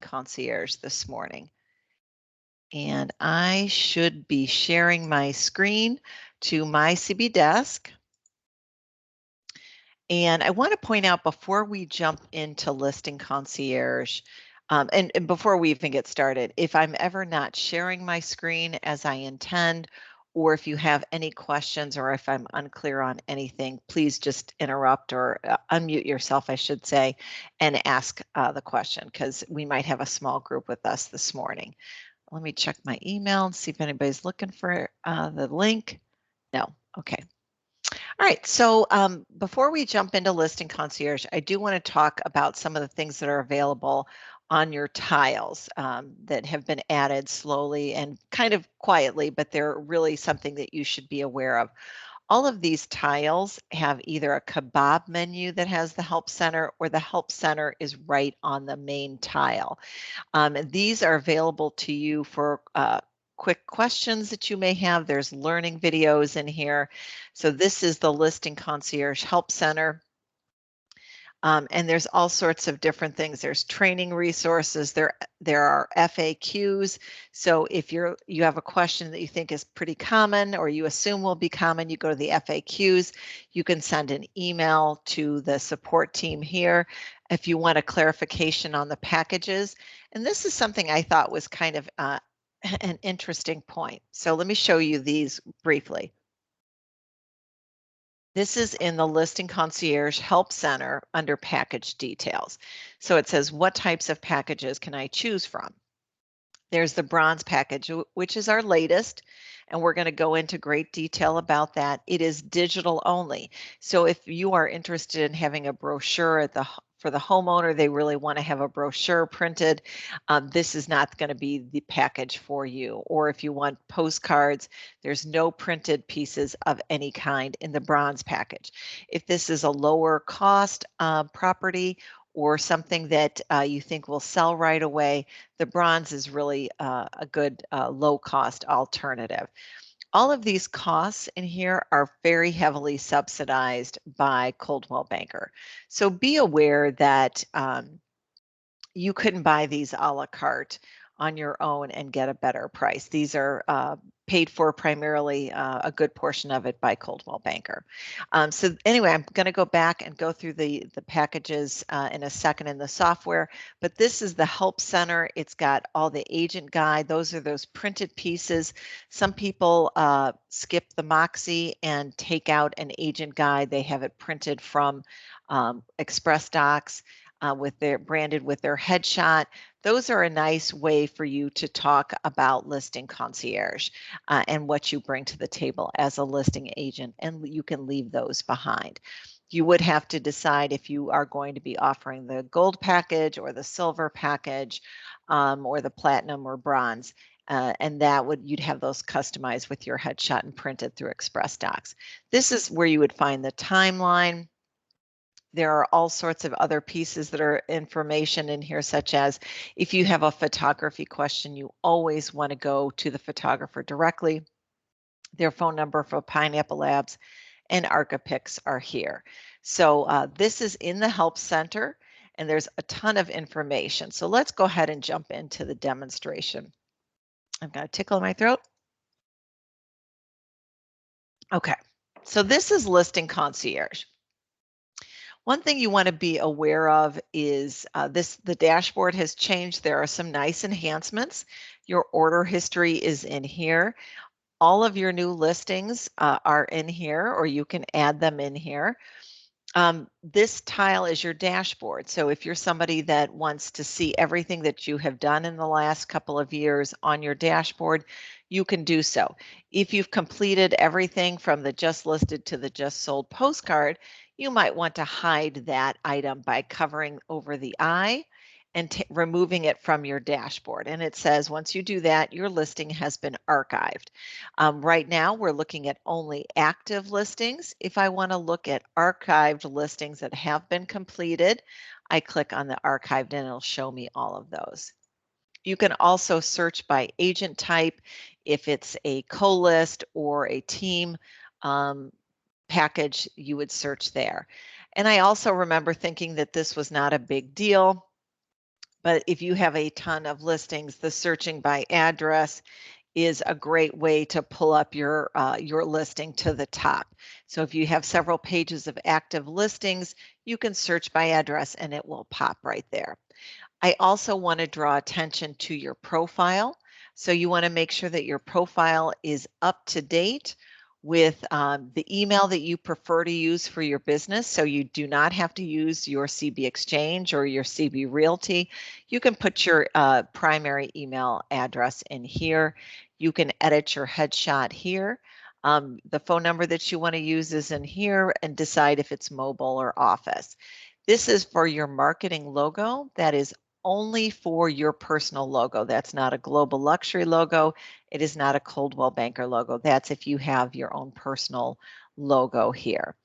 Concierge this morning. And I should be sharing my screen to my CB desk. And I want to point out before we jump into Listing Concierge, and before we even get started, if I'm ever not sharing my screen as I intend, or if you have any questions or if I'm unclear on anything, please just interrupt or unmute yourself, I should say, and ask the question, because we might have a small group with us this morning. Let me check my email and see if anybody's looking for the link. No, okay. All right, so before we jump into Listing Concierge, I do want to talk about some of the things that are available on your tiles that have been added slowly and kind of quietly, but they're really something that you should be aware of. All of these tiles have either a kebab menu that has the Help Center, or the Help Center is right on the main tile. These are available to you for quick questions that you may have. There's learning videos in here. So this is the Listing Concierge Help Center. And there's all sorts of different things. There's training resources. There are FAQs. So if you have a question that you think is pretty common or you assume will be common, you go to the FAQs. You can send an email to the support team here if you want a clarification on the packages. And this is something I thought was kind of an interesting point. So let me show you these briefly. This is in the Listing Concierge Help Center under Package Details. So it says, what types of packages can I choose from? There's the Bronze package, which is our latest, and we're going to go into great detail about that. It is digital only. So if you are interested in having a brochure for the homeowner, they really want to have a brochure printed, this is not going to be the package for you. Or if you want postcards, there's no printed pieces of any kind in the Bronze package. If this is a lower cost property or something that you think will sell right away, the Bronze is really a good low cost alternative. All of these costs in here are very heavily subsidized by Coldwell Banker. So be aware that you couldn't buy these a la carte on your own and get a better price. These are paid for primarily, a good portion of it, by Coldwell Banker. So anyway, I'm going to go back and go through the packages in a second in the software, but this is the Help Center. It's got all the agent guide. Those are those printed pieces. Some people skip the Moxie and take out an agent guide. They have it printed from Express Docs. Branded with their headshot. Those are a nice way for you to talk about Listing Concierge and what you bring to the table as a listing agent, and you can leave those behind. You would have to decide if you are going to be offering the gold package or the silver package or the platinum or bronze. And you'd have those customized with your headshot and printed through Express Docs. This is where you would find the timeline. There are all sorts of other pieces that are information in here, such as if you have a photography question, you always want to go to the photographer directly. Their phone number for Pineapple Labs and Archipix are here. So this is in the Help Center, and there's a ton of information. So let's go ahead and jump into the demonstration. I've got a tickle in my throat. Okay, so this is Listing Concierge. One thing you want to be aware of is the dashboard has changed. There are some nice enhancements. Your order history is in here. All of your new listings are in here, or you can add them in here. This tile is your dashboard. So if you're somebody that wants to see everything that you have done in the last couple of years on your dashboard, you can do so. If you've completed everything from the just listed to the just sold postcard, you might want to hide that item by covering over the eye and removing it from your dashboard. And it says once you do that, your listing has been archived. Right now, we're looking at only active listings. If I want to look at archived listings that have been completed, I click on the archived and it'll show me all of those. You can also search by agent type if it's a co-list or a team package, you would search there. And I also remember thinking that this was not a big deal, But if you have a ton of listings, the searching by address is a great way to pull up your listing to the top. So if you have several pages of active listings, you can search by address and it will pop right there. I also want to draw attention to your profile. So you want to make sure that your profile is up to date with the email that you prefer to use for your business. So you do not have to use your CB Exchange or your CB Realty. You can put your primary email address in here. You can edit your headshot here. The phone number that you want to use is in here, and decide if it's mobile or office. This is for your marketing logo. That is only for your personal logo. That's not a Global Luxury logo. It is not a Coldwell Banker logo. That's if you have your own personal logo here.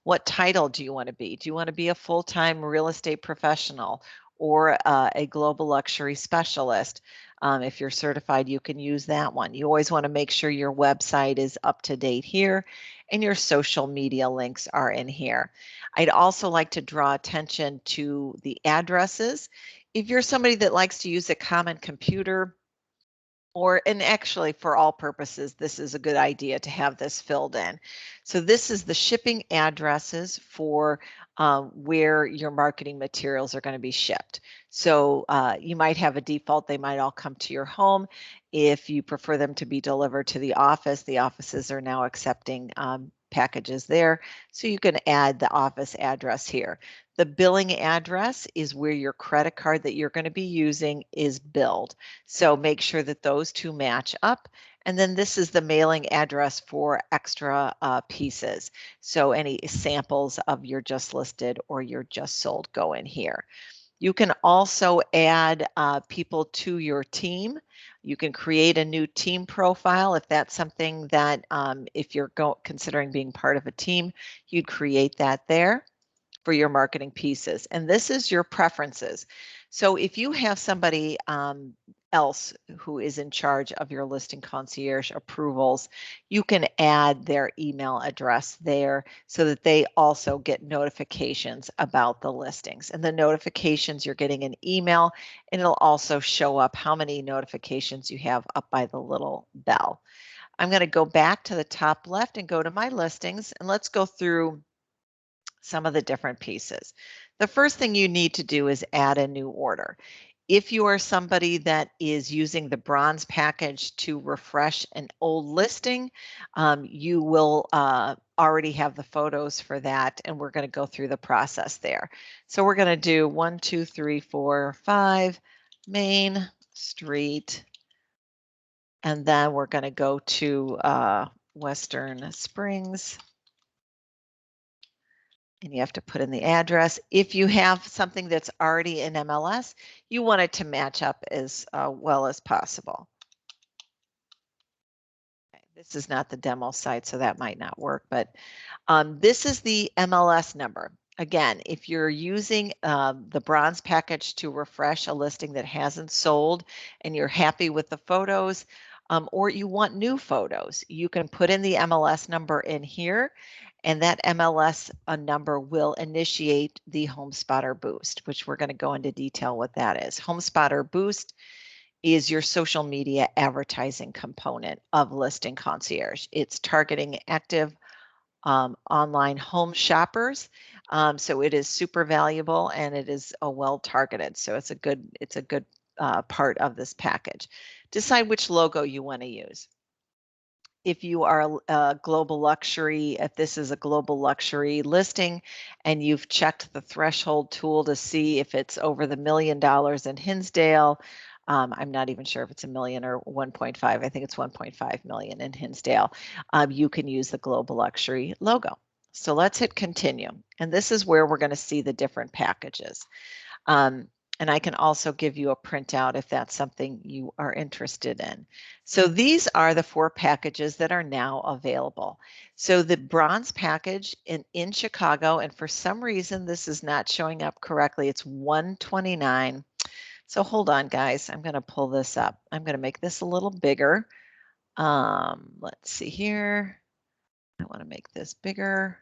What title do you want to be? Do you want to be a full-time real estate professional or a global luxury specialist? If you're certified, you can use that one. You always want to make sure your website is up to date here and your social media links are in here. I'd also like to draw attention to the addresses. If you're somebody that likes to use a common computer, and actually for all purposes, this is a good idea to have this filled in. So this is the shipping addresses for where your marketing materials are going to be shipped. So you might have a default, they might all come to your home. If you prefer them to be delivered to the offices are now accepting packages there. So you can add the office address here. The billing address is where your credit card that you're going to be using is billed. So make sure that those two match up. And then this is the mailing address for extra pieces. So any samples of your just listed or your just sold go in here. You can also add people to your team. You can create a new team profile if that's something that if you're considering being part of a team, you'd create that there for your marketing pieces. And this is your preferences. So if you have somebody else who is in charge of your listing concierge approvals, you can add their email address there so that they also get notifications about the listings. And the notifications, you're getting an email, and it'll also show up how many notifications you have up by the little bell. I'm going to go back to the top left and go to my listings, and let's go through some of the different pieces. The first thing you need to do is add a new order. If you are somebody that is using the bronze package to refresh an old listing, you will already have the photos for that, and we're going to go through the process there. So we're going to do 1, 2, 3, 4, 5 Main Street, and then we're going to go to Western Springs. And you have to put in the address. If you have something that's already in MLS, you want it to match up as well as possible. Okay, this is not the demo site, so that might not work, but this is the MLS number. Again, if you're using the bronze package to refresh a listing that hasn't sold and you're happy with the photos, or you want new photos, you can put in the MLS number in here, and that MLS number will initiate the HomeSpotter Boost, which we're going to go into detail what that is. HomeSpotter Boost is your social media advertising component of Listing Concierge. It's targeting active online home shoppers. So it is super valuable, and it is well targeted. So it's a good part of this package. Decide which logo you want to use. If you are a global luxury, if this is a global luxury listing and you've checked the threshold tool to see if it's over the $1 million in Hinsdale, I'm not even sure if it's a million or 1.5. I think it's 1.5 million in Hinsdale. You can use the global luxury logo. So let's hit continue. And this is where we're going to see the different packages. And I can also give you a printout if that's something you are interested in. So these are the 4 packages that are now available. So the bronze package in Chicago, and for some reason this is not showing up correctly, it's $129. So hold on, guys. I'm going to pull this up. I'm going to make this a little bigger. Let's see here. I want to make this bigger.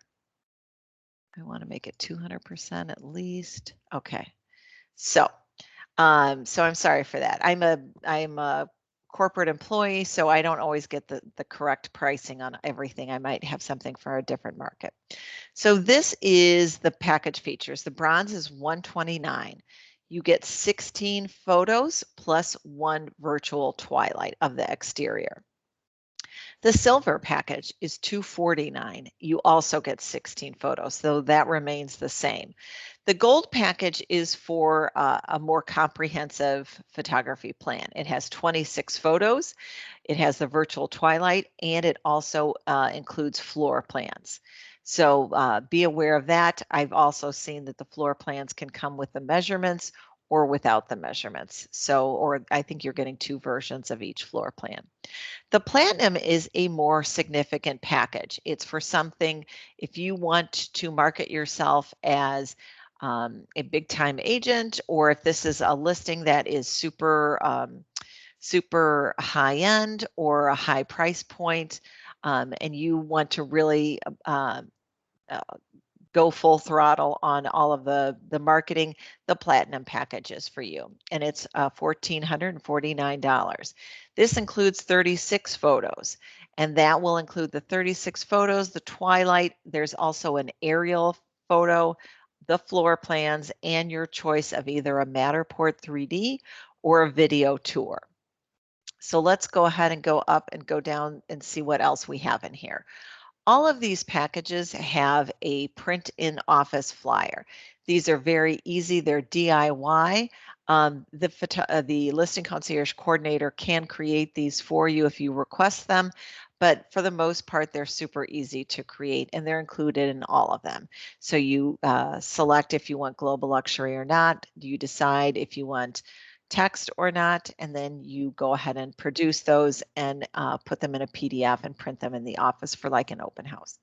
I want to make it 200% at least. Okay. So So I'm sorry for that. I'm a corporate employee, so I don't always get the correct pricing on everything. I might have something for a different market. So this is the package features. The bronze is $129. You get 16 photos plus one virtual twilight of the exterior. The silver package is $249. You also get 16 photos, so that remains the same. The gold package is for a more comprehensive photography plan. It has 26 photos, it has the virtual twilight, and it also includes floor plans. So be aware of that. I've also seen that the floor plans can come with the measurements or without the measurements. So, or I think you're getting two versions of each floor plan. The platinum is a more significant package. It's for something, if you want to market yourself as a big time agent, or if this is a listing that is super high end or a high price point, and you want to really go full throttle on all of the marketing, the platinum package is for you. And it's $1,449. This includes 36 photos. And that will include the 36 photos, the twilight. There's also an aerial photo, the floor plans, and your choice of either a Matterport 3D or a video tour. So let's go ahead and go up and go down and see what else we have in here. All of these packages have a print in office flyer. These are very easy, they're DIY. The listing concierge coordinator can create these for you if you request them, but for the most part, they're super easy to create and they're included in all of them. So you select if you want global luxury or not, you decide if you want text or not, and then you go ahead and produce those and put them in a PDF and print them in the office for like an open house.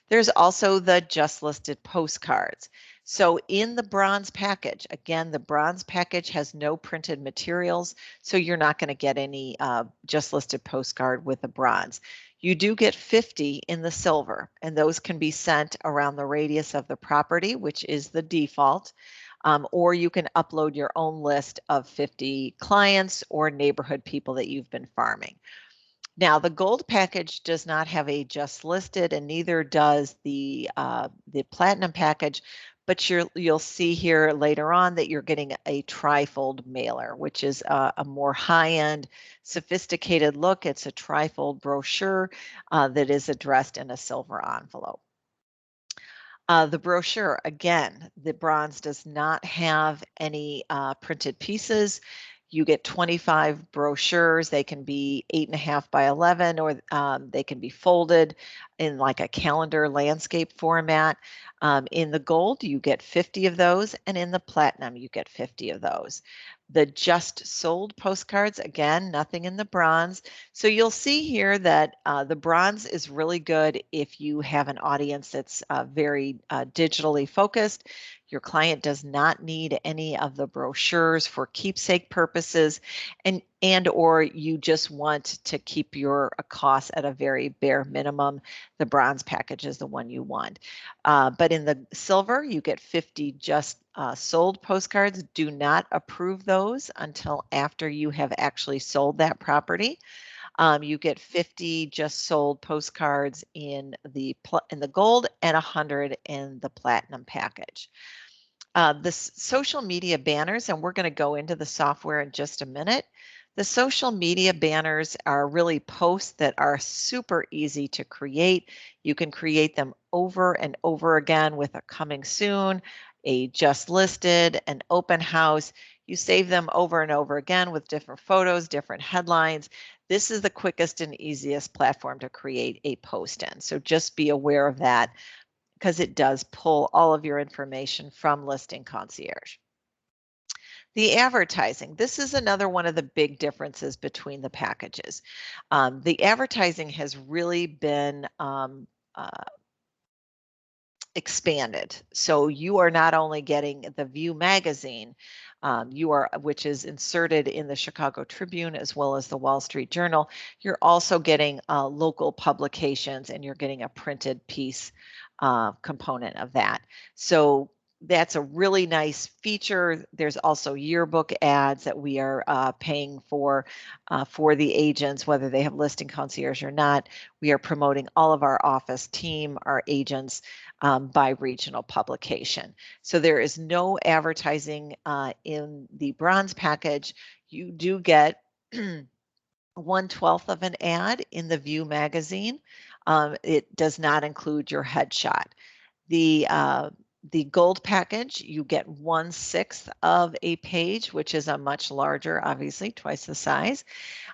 There's also the just listed postcards. So in the bronze package, again, the bronze package has no printed materials, so you're not going to get any just listed postcard with the bronze. You do get 50 in the silver, and those can be sent around the radius of the property, which is the default. Or you can upload your own list of 50 clients or neighborhood people that you've been farming. Now, the gold package does not have a just listed, and neither does the platinum package, but you'll see here later on that you're getting a trifold mailer, which is a more high-end, sophisticated look. It's a trifold brochure that is addressed in a silver envelope. The brochure, again, the bronze does not have any printed pieces. You get 25 brochures. They can be 8.5 by 11, or they can be folded in like a calendar landscape format. In the gold, you get 50 of those, and in the platinum, you get 50 of those. The just sold postcards, again, nothing in the bronze. So you'll see here that the bronze is really good if you have an audience that's very digitally focused. Your client does not need any of the brochures for keepsake purposes, and or you just want to keep your costs at a very bare minimum. The bronze package is the one you want. But in the silver, you get 50 just sold postcards. Do not approve those until after you have actually sold that property. You get 50 just sold postcards in the gold and 100 in the platinum package. The social media banners, and we're going to go into the software in just a minute. The social media banners are really posts that are super easy to create. You can create them over and over again with a coming soon, a just listed, an open house. You save them over and over again with different photos, different headlines. This is the quickest and easiest platform to create a post in. So just be aware of that, because it does pull all of your information from Listing Concierge. The advertising, this is another one of the big differences between the packages. The advertising has really been expanded. So you are not only getting the View magazine, which is inserted in the Chicago Tribune as well as the Wall Street Journal, you're also getting local publications, and you're getting a printed piece component of that. So that's a really nice feature. There's also yearbook ads that we are paying for the agents, whether they have listing concierge or not. We are promoting all of our office team, our agents, by regional publication. So there is no advertising in the bronze package. You do get 1/12 of an ad in the View magazine. It does not include your headshot. The gold package, you get 1/6 of a page, which is a much larger, obviously twice the size,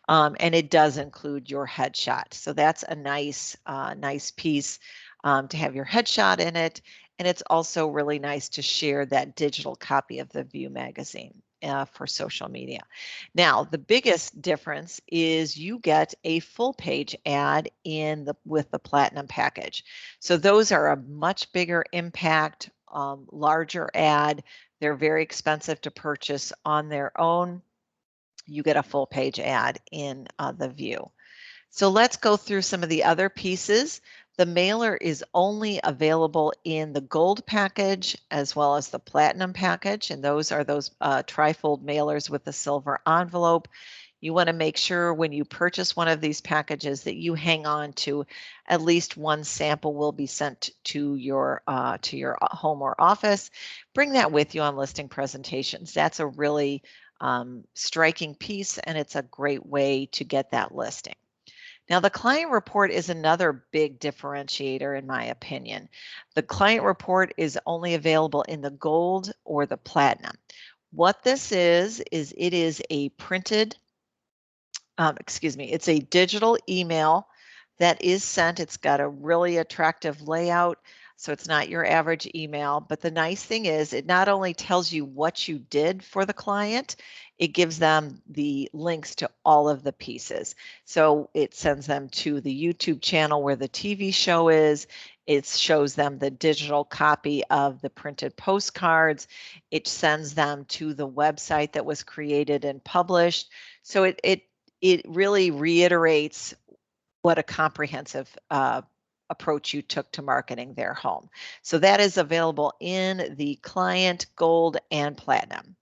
and it does include your headshot. So that's a nice piece to have your headshot in it, and it's also really nice to share that digital copy of the View magazine for social media. Now, the biggest difference is you get a full page ad with the platinum package. So those are a much bigger impact, larger ad. They're very expensive to purchase on their own. You get a full page ad in the View. So let's go through some of the other pieces. The mailer is only available in the gold package as well as the platinum package, and those are those trifold mailers with the silver envelope. You want to make sure when you purchase one of these packages that you hang on to at least one sample will be sent to your home or office. Bring that with you on listing presentations. That's a really striking piece, and it's a great way to get that listing. Now, the client report is another big differentiator, in my opinion. The client report is only available in the gold or the platinum. What this is it is a printed, it's a digital email that is sent. It's got a really attractive layout, so it's not your average email. But the nice thing is it not only tells you what you did for the client, it gives them the links to all of the pieces. So it sends them to the YouTube channel where the TV show is. It shows them the digital copy of the printed postcards. It sends them to the website that was created and published. So it really reiterates what a comprehensive approach you took to marketing their home. So that is available in the client, gold, and platinum.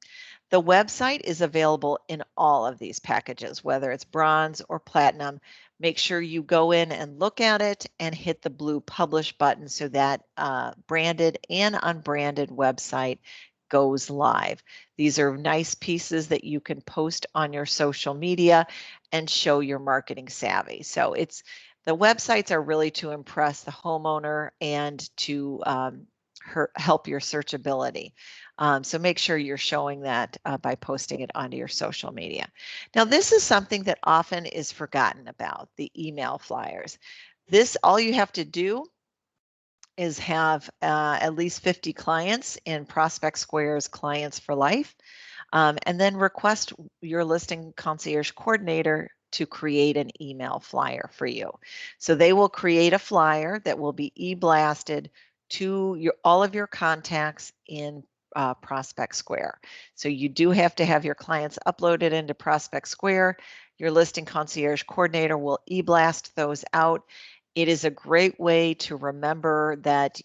The website is available in all of these packages, whether it's bronze or platinum. Make sure you go in and look at it and hit the blue publish button so that branded and unbranded website goes live. These are nice pieces that you can post on your social media and show your marketing savvy. So the websites are really to impress the homeowner and to help your searchability. So make sure you're showing that by posting it onto your social media. Now, this is something that often is forgotten about, the email flyers. All you have to do is have at least 50 clients in Prospect Square's Clients for Life, and then request your listing concierge coordinator to create an email flyer for you. So they will create a flyer that will be e-blasted to all of your contacts in Prospect Square. So you do have to have your clients uploaded into Prospect Square. Your listing concierge coordinator will e-blast those out. It is a great way to remember that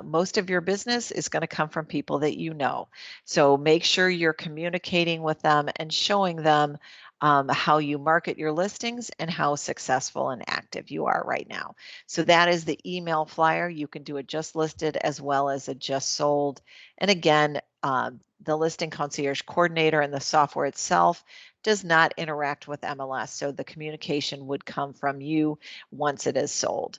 most of your business is going to come from people that you know. So make sure you're communicating with them and showing them how you market your listings and how successful and active you are right now. So that is the email flyer. You can do a just listed as well as a just sold. And again, the listing concierge coordinator and the software itself does not interact with MLS. So the communication would come from you once it is sold.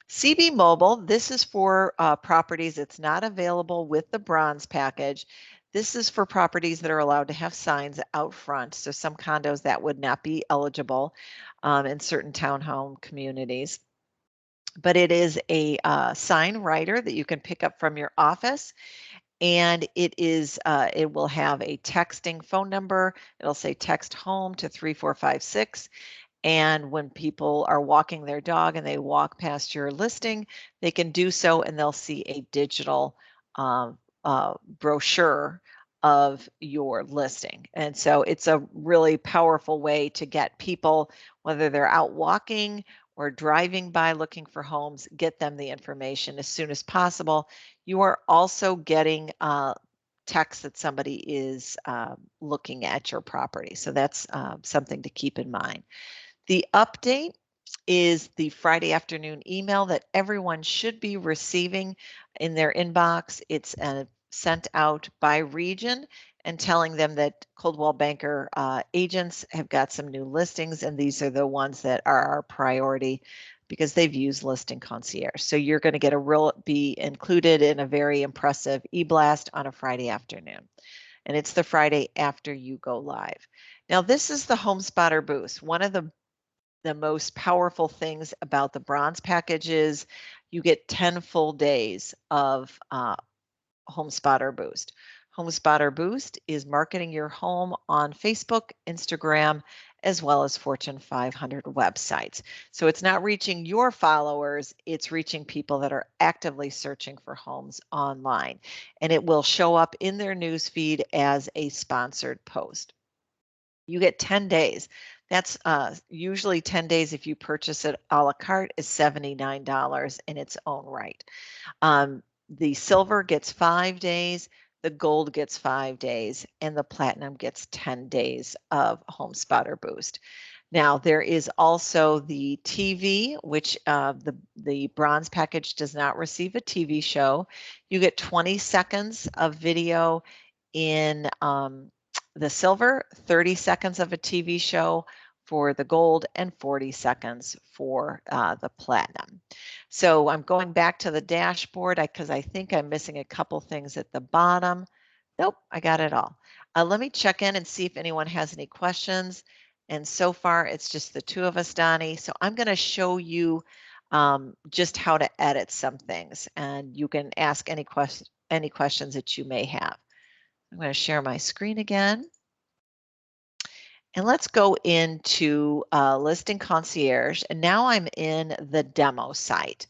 CB Mobile, this is for properties. It's not available with the bronze package. This is for properties that are allowed to have signs out front. So some condos that would not be eligible in certain townhome communities. But it is a sign writer that you can pick up from your office. And it will have a texting phone number. It'll say text home to 3456. And when people are walking their dog and they walk past your listing, they can do so and they'll see a digital brochure of your listing. And so it's a really powerful way to get people, whether they're out walking or driving by looking for homes, get them the information as soon as possible. You are also getting text that somebody is looking at your property. So that's something to keep in mind. The update is the Friday afternoon email that everyone should be receiving in their inbox. It's sent out by region and telling them that Coldwell Banker agents have got some new listings, and these are the ones that are our priority because they've used Listing Concierge. So you're going to get be included in a very impressive e-blast on a Friday afternoon. And it's the Friday after you go live. Now, this is the Home Spotter Boost. One of the most powerful things about the bronze package is you get 10 full days of Home Spotter Boost. Home Spotter Boost is marketing your home on Facebook, Instagram, as well as Fortune 500 websites. So it's not reaching your followers, it's reaching people that are actively searching for homes online. And it will show up in their newsfeed as a sponsored post. You get 10 days. That's usually 10 days if you purchase it a la carte is $79 in its own right. The silver gets 5 days, the gold gets 5 days, and the platinum gets 10 days of Home Spotter Boost. Now, there is also the TV, which the bronze package does not receive a TV show. You get 20 seconds of video in the silver, 30 seconds of a TV show for the gold, and 40 seconds for the platinum. So I'm going back to the dashboard because I think I'm missing a couple things at the bottom. Nope, I got it all. Let me check in and see if anyone has any questions. And so far, it's just the two of us, Donnie. So I'm going to show you just how to edit some things, and you can ask any questions that you may have. I'm going to share my screen again. And let's go into Listing Concierge. And now I'm in the demo site.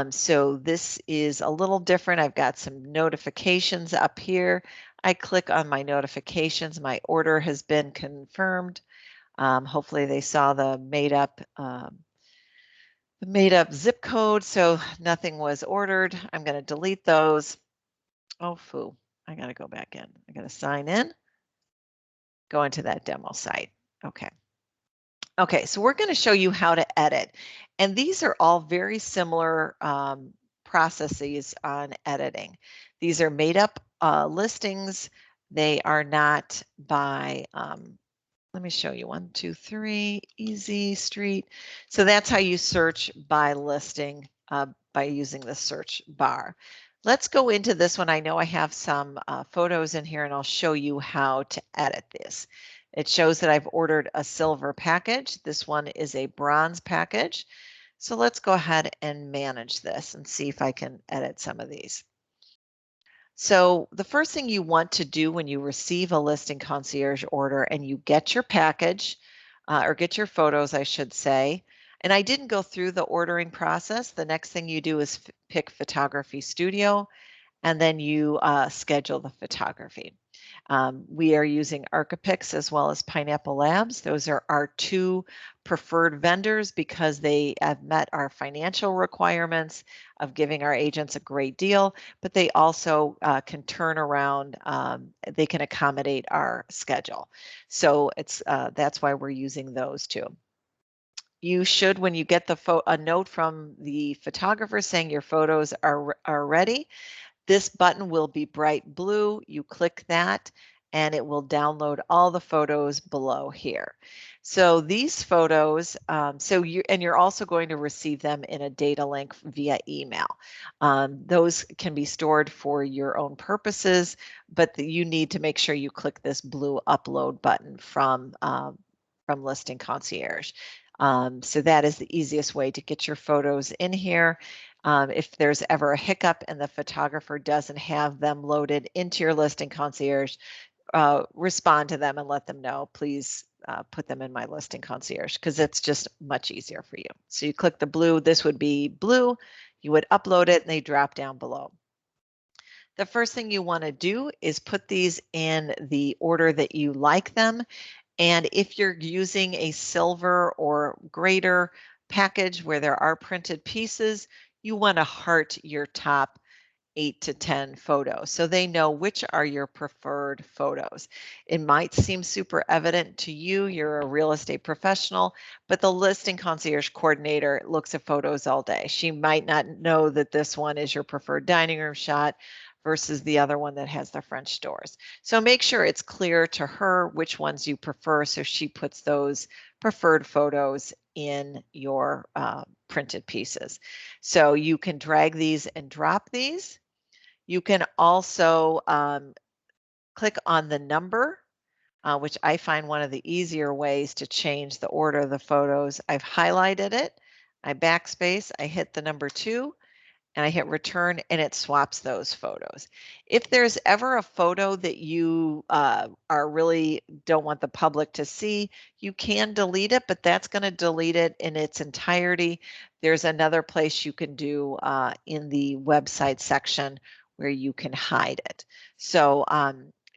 So this is a little different. I've got some notifications up here. I click on my notifications. My order has been confirmed. Hopefully they saw the made up zip code, so nothing was ordered. I'm going to delete those. Oh, foo. I got to go back in. I got to sign in. Go into that demo site. Okay. Okay, so we're going to show you how to edit. And these are all very similar processes on editing. These are made up listings. They are not by, let me show you 1, 2, 3, easy street. So that's how you search by listing by using the search bar. Let's go into this one. I know I have some photos in here and I'll show you how to edit this. It shows that I've ordered a silver package. This one is a bronze package. So let's go ahead and manage this and see if I can edit some of these. So the first thing you want to do when you receive a Listing Concierge order and you get your package, or get your photos, I should say, and I didn't go through the ordering process. The next thing you do is pick Photography Studio, and then you schedule the photography. We are using Archipix as well as Pineapple Labs. Those are our two preferred vendors because they have met our financial requirements of giving our agents a great deal, but they also can turn around, they can accommodate our schedule. So it's that's why we're using those two. You should, when you get a note from the photographer saying your photos are ready, this button will be bright blue. You click that and it will download all the photos below here. So these photos, you're also going to receive them in a data link via email. Those can be stored for your own purposes, but you need to make sure you click this blue upload button from Listing Concierge. So that is the easiest way to get your photos in here. If there's ever a hiccup and the photographer doesn't have them loaded into your Listing Concierge, respond to them and let them know, please put them in my Listing Concierge, because it's just much easier for you. So you click the blue, this would be blue, you would upload it and they drop down below. The first thing you want to do is put these in the order that you like them. And if you're using a silver or greater package where there are printed pieces, you want to heart your top 8 to 10 photos so they know which are your preferred photos. It might seem super evident to you, you're a real estate professional, but the listing concierge coordinator looks at photos all day. She might not know that this one is your preferred dining room shot versus the other one that has the French doors. So make sure it's clear to her which ones you prefer so she puts those preferred photos in your printed pieces. So you can drag these and drop these. You can also click on the number, which I find one of the easier ways to change the order of the photos. I've highlighted it, I backspace, I hit the number 2, and I hit return, and it swaps those photos. If there's ever a photo that you are really don't want the public to see, you can delete it, but that's going to delete it in its entirety. There's another place you can do in the website section where you can hide it. So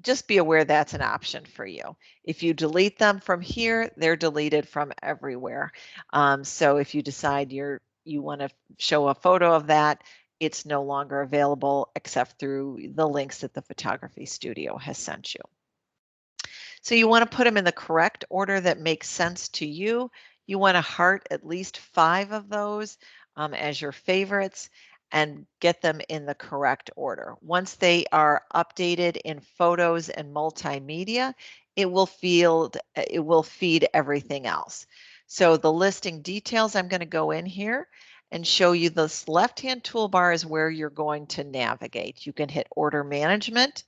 just be aware that's an option for you. If you delete them from here, they're deleted from everywhere. So if you decide you want to show a photo of that, it's no longer available except through the links that the photography studio has sent you. So you want to put them in the correct order that makes sense to you. You want to heart at least 5 of those as your favorites and get them in the correct order. Once they are updated in photos and multimedia, it will feed everything else. So the listing details, I'm going to go in here and show you this left-hand toolbar is where you're going to navigate. You can hit order management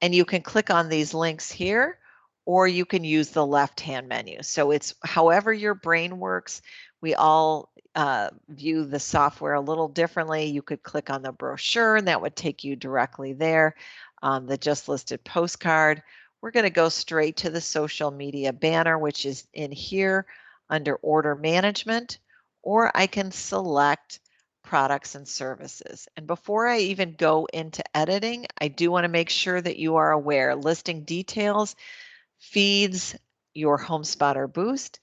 and you can click on these links here, or you can use the left-hand menu. So it's however your brain works. We all view the software a little differently. You could click on the brochure and that would take you directly there. The just listed postcard. We're going to go straight to the social media banner, which is in here under order management, or I can select products and services. And before I even go into editing, I do want to make sure that you are aware listing details feeds your HomeSpotter Boost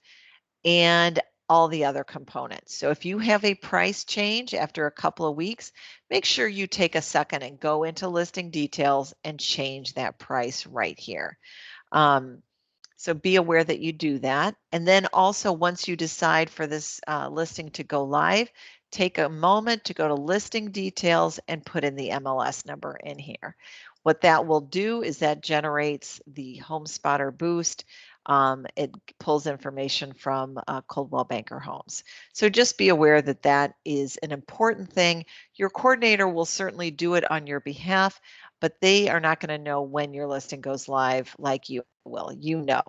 and all the other components. So if you have a price change after a couple of weeks, make sure you take a second and go into listing details and change that price right here. So be aware that you do that. And then also once you decide for this listing to go live, take a moment to go to listing details and put in the MLS number in here. What that will do is that generates the HomeSpotter Boost. It pulls information from Coldwell Banker Homes. So just be aware that that is an important thing. Your coordinator will certainly do it on your behalf, but they are not going to know when your listing goes live like you will,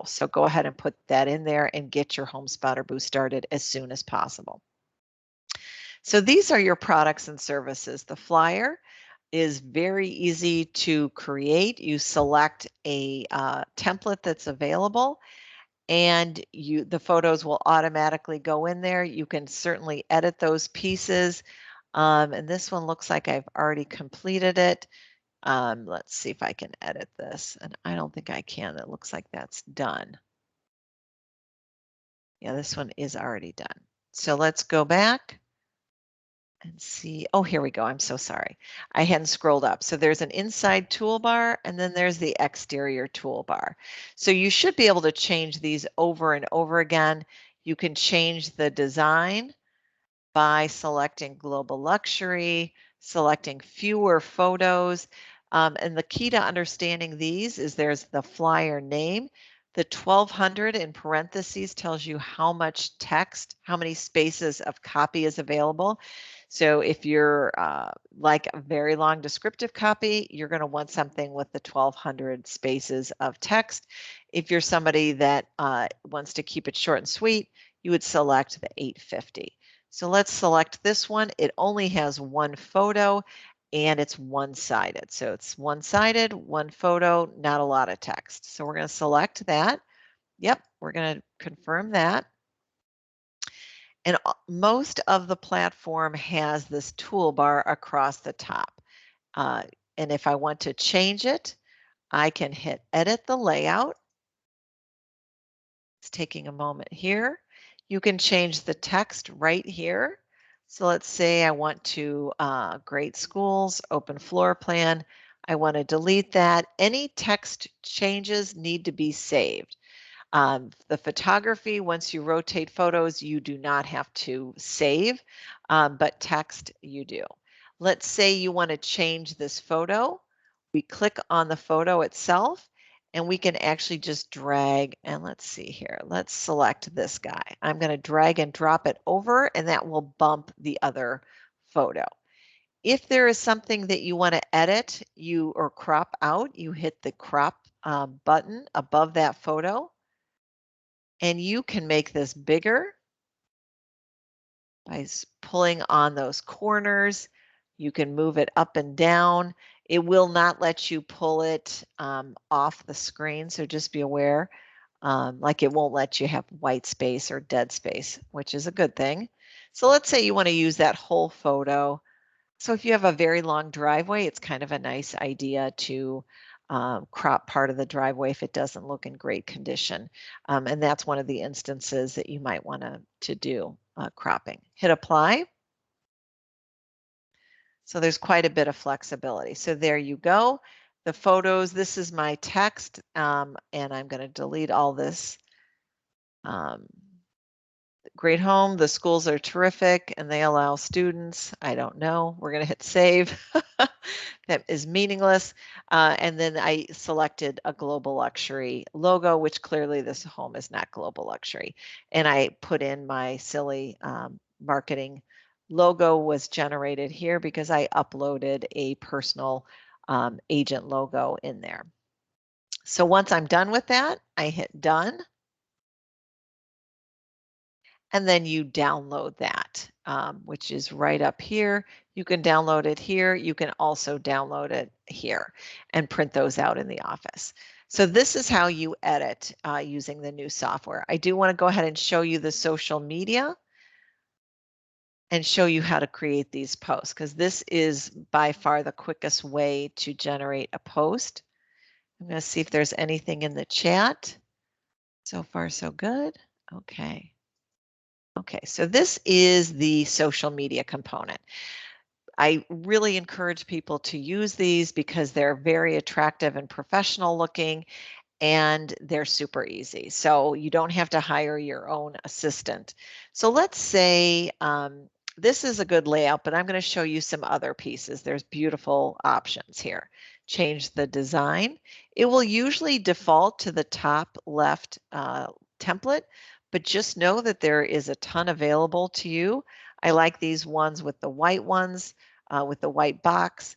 So go ahead and put that in there and get your HomeSpotter Boost started as soon as possible. So these are your products and services. The flyer is very easy to create. You select a template that's available and the photos will automatically go in there. You can certainly edit those pieces. And this one looks like I've already completed it. Let's see if I can edit this. And I don't think I can. It looks like that's done. Yeah, this one is already done. So let's go back and see. Oh, here we go. I'm so sorry. I hadn't scrolled up. So there's an inside toolbar and then there's the exterior toolbar. So you should be able to change these over and over again. You can change the design by selecting global luxury, selecting fewer photos. And the key to understanding these is there's the flyer name. The 1200 in parentheses tells you how much text, how many spaces of copy is available. So if you're like a very long descriptive copy, you're going to want something with the 1200 spaces of text. If you're somebody that wants to keep it short and sweet, you would select the 850. So let's select this one. It only has one photo and it's one-sided. So it's one-sided, one photo, not a lot of text. So we're going to select that. Yep, we're going to confirm that. And most of the platform has this toolbar across the top. And if I want to change it, I can hit edit the layout. It's taking a moment here. You can change the text right here. So let's say I want to grade schools, open floor plan. I want to delete that. Any text changes need to be saved. The photography, once you rotate photos, you do not have to save, but text you do. Let's say you want to change this photo. We click on the photo itself and we can actually just drag, and let's see here. Let's select this guy. I'm going to drag and drop it over and that will bump the other photo. If there is something that you want to edit or crop out, you hit the crop button above that photo. And you can make this bigger by pulling on those corners. You can move it up and down. It will not let you pull it off the screen, so just be aware. Like it won't let you have white space or dead space, which is a good thing. So let's say you want to use that whole photo. So if you have a very long driveway, it's kind of a nice idea to crop part of the driveway if it doesn't look in great condition. And that's one of the instances that you might want to do cropping. Hit apply. So there's quite a bit of flexibility. So there you go. The photos, this is my text, and I'm going to delete all this. Great home, the schools are terrific and they allow students. I don't know. We're going to hit save. That is meaningless. And then I selected a global luxury logo, which clearly this home is not global luxury. And I put in my silly marketing logo was generated here because I uploaded a personal agent logo in there. So once I'm done with that, I hit done. And then you download that, which is right up here. You can download it here. You can also download it here and print those out in the office. So this is how you edit using the new software. I do want to go ahead and show you the social media and show you how to create these posts, because this is by far the quickest way to generate a post. I'm going to see if there's anything in the chat. So far, so good. Okay. Okay, so this is the social media component. I really encourage people to use these because they're very attractive and professional looking, and they're super easy. So you don't have to hire your own assistant. So let's say this is a good layout, but I'm going to show you some other pieces. There's beautiful options here. Change the design. It will usually default to the top left template, but just know that there is a ton available to you. I like these ones with the white ones, with the white box.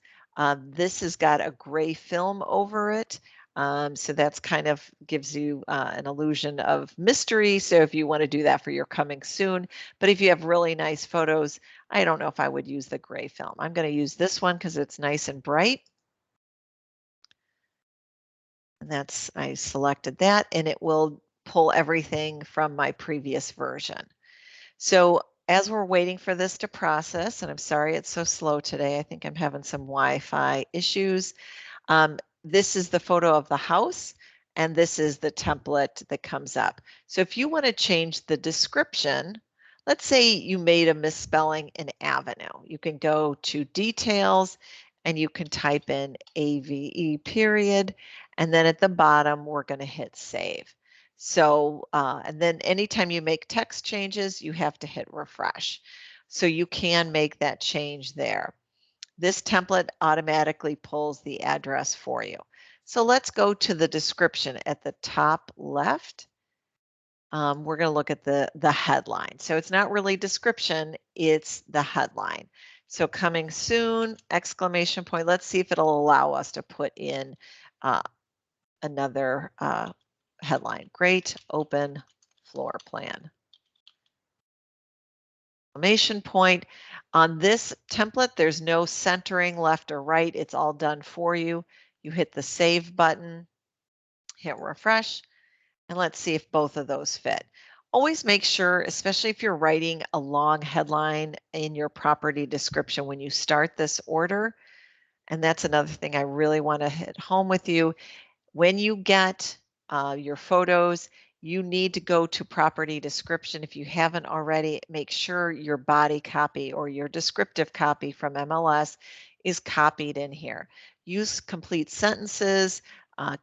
This has got a gray film over it. So that's kind of gives you an illusion of mystery. So if you want to do that for your coming soon, but if you have really nice photos, I don't know if I would use the gray film. I'm going to use this one because it's nice and bright. And that's, I selected that and it will pull everything from my previous version. So as we're waiting for this to process, and I'm sorry it's so slow today, I think I'm having some Wi-Fi issues. This is the photo of the house, and this is the template that comes up. So if you want to change the description, let's say you made a misspelling in avenue, you can go to details and you can type in AVE period, and then at the bottom we're going to hit save. So, and then anytime you make text changes, you have to hit refresh. So you can make that change there. This template automatically pulls the address for you. So let's go to the description at the top left. We're going to look at the headline. So it's not really description, it's the headline. So coming soon, exclamation point. Let's see if it'll allow us to put in another headline. Great open floor plan. Exclamation point. On this template, there's no centering left or right. It's all done for you. You hit the save button, hit refresh, and let's see if both of those fit. Always make sure, especially if you're writing a long headline in your property description when you start this order, and that's another thing I really want to hit home with you. When you get your photos, you need to go to property description. If you haven't already, make sure your body copy or your descriptive copy from MLS is copied in here. Use complete sentences,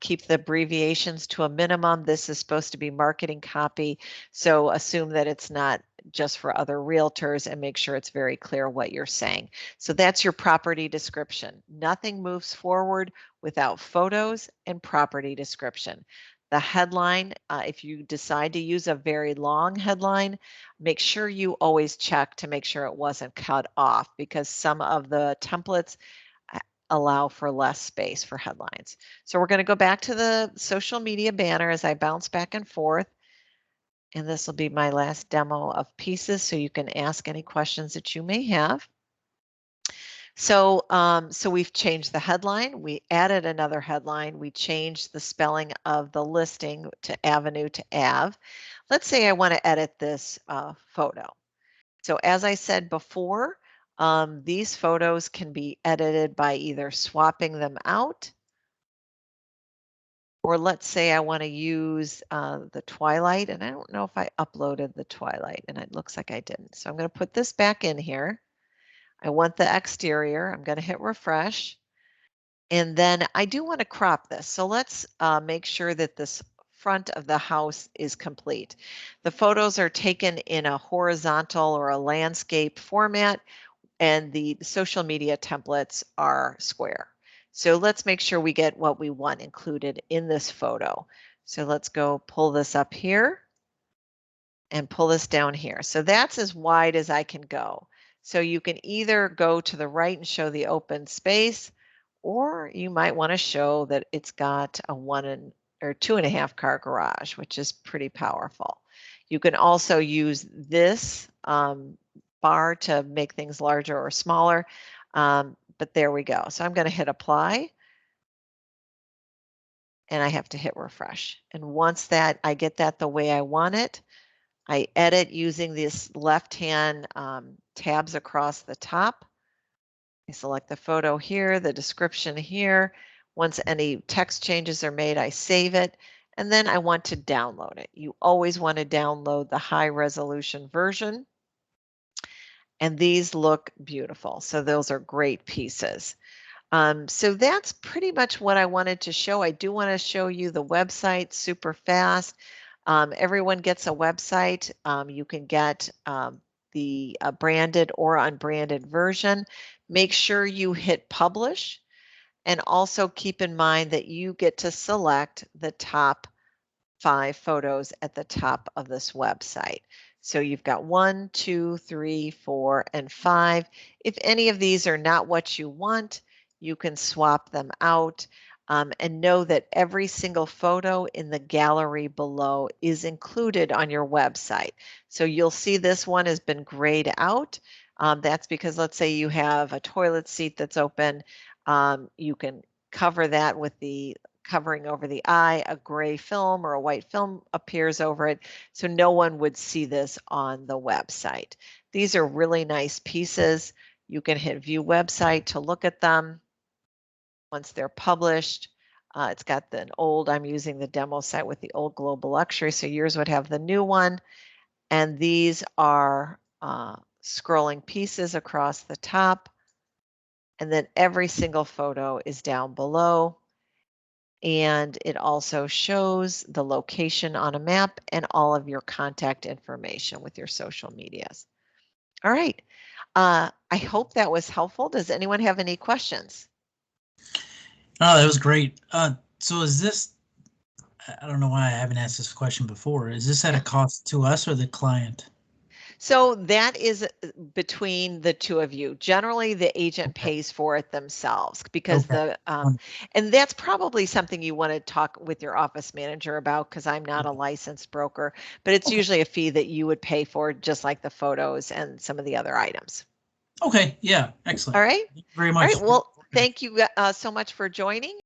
keep the abbreviations to a minimum. This is supposed to be marketing copy, so assume that it's not just for other realtors and make sure it's very clear what you're saying. So that's your property description. Nothing moves forward without photos and property description. The headline, if you decide to use a very long headline, make sure you always check to make sure it wasn't cut off, because some of the templates allow for less space for headlines. So we're going to go back to the social media banner as I bounce back and forth. And this will be my last demo of pieces, so you can ask any questions that you may have. So, so we've changed the headline. We added another headline. We changed the spelling of the listing to Avenue to Ave. Let's say I want to edit this photo. So as I said before, these photos can be edited by either swapping them out, or let's say I want to use the twilight, and I don't know if I uploaded the twilight, and it looks like I didn't. So I'm going to put this back in here. I want the exterior. I'm going to hit refresh. And then I do want to crop this. So let's make sure that this front of the house is complete. The photos are taken in a horizontal or a landscape format, and the social media templates are square. So let's make sure we get what we want included in this photo. So let's go pull this up here and pull this down here. So that's as wide as I can go. So you can either go to the right and show the open space, or you might want to show that it's got a 1 or 2.5 car garage, which is pretty powerful. You can also use this bar to make things larger or smaller, but there we go. So I'm going to hit apply, and I have to hit refresh. And once that I get that the way I want it, I edit using this left-hand tabs across the top. I select the photo here, the description here. Once any text changes are made, I save it, and then I want to download it. You always want to download the high resolution version, and these look beautiful. So those are great pieces. So that's pretty much what I wanted to show. I do want to show you the website super fast. Everyone gets a website. You can get the branded or unbranded version. Make sure you hit publish, and also keep in mind that you get to select the top 5 photos at the top of this website. So you've got 1, 2, 3, 4, and 5. If any of these are not what you want, you can swap them out. And know that every single photo in the gallery below is included on your website. So you'll see this one has been grayed out. That's because, let's say you have a toilet seat that's open. You can cover that with the covering over the eye. A gray film or a white film appears over it, so no one would see this on the website. These are really nice pieces. You can hit view website to look at them once they're published. It's got the old, I'm using the demo site with the old Global Luxury, so yours would have the new one. And these are scrolling pieces across the top. And then every single photo is down below. And it also shows the location on a map and all of your contact information with your social medias. All right. I hope that was helpful. Does anyone have any questions? Oh, that was great. So is this, I don't know why I haven't asked this question before. Is this at a cost to us or the client? So that is between the two of you. Generally, the agent pays for it themselves, because and that's probably something you want to talk with your office manager about, because I'm not a licensed broker, but it's usually a fee that you would pay for, just like the photos and some of the other items. Okay. Yeah. Excellent. All right. Thank you very much. All right. Well, thank you so much for joining.